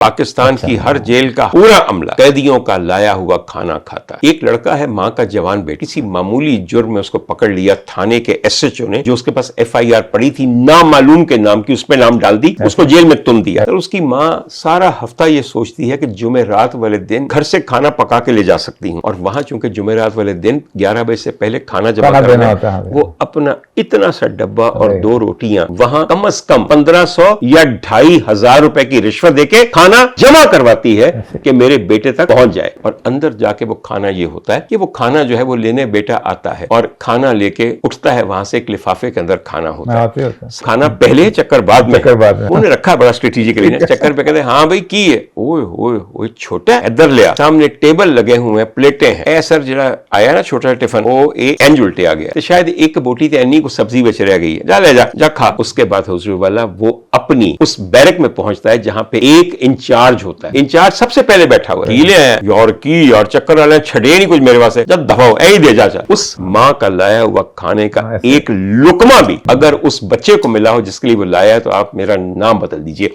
पाकिस्तान की हर जेल का पूरा अमला कैदियों का लाया हुआ खाना खाता है। एक लड़का है, माँ का जवान बेटा, किसी मामूली जुर्म में उसको पकड़ लिया थाने के एसएचओ ने, जो उसके पास एफआईआर पड़ी थी नामालूम के नाम की, उसमें नाम डाल दी, उसको जेल में तुम दिया। तो उसकी माँ सारा हफ्ता ये सोचती है कि जुमेरात वाले दिन घर से खाना पका के ले जा सकती हूँ, और वहां चूंकि जुमेरात वाले दिन 11 बजे से पहले खाना जमा करना होता है, वो अपना इतना सा डब्बा और 2 रोटियां वहां कम से कम 1500 या 2500 रुपए की रिश्वत देके खाना जमा करवाती है कि मेरे बेटे तक पहुंच जाए। और अंदर जाके वो खाना ये होता है कि वो खाना जो है वो लेने बेटा आता है और खाना लेके उठता है, वहां से एक लिफाफे के अंदर खाना होता है। खाना पहले चक्कर बाद में उन्होंने रखा बड़ा स्ट्रेटेजिकली, चक्कर पे कहते हाँ भाई की है, ओए ओए ओए छोटा इधर ले आ, सामने टेबल लगे हुए हैं, प्लेटें हैं। ए सर जरा आया ना छोटा टिफिन, वो एक इंज उल्टे आ गया, तो शायद एक बोटी थी अन्नी को सब्जी बच रह गई है, जा ले जा खा। उसके बाद हुजूर वाला वो अपनी उस बैरक में पहुंचता है जहां पे एक इंचार्ज होता है। इंचार्ज सबसे पहले बैठा हुआ है, यार चक्कर वाले छड़े नहीं कुछ मेरे पास है, जब दबाओ ऐ दे जा। उस माँ का लाया हुआ खाने का एक लुकमा भी अगर उस बच्चे को मिला हो जिसके लिए वो लाया है, तो आप मेरा नाम बदल दीजिए।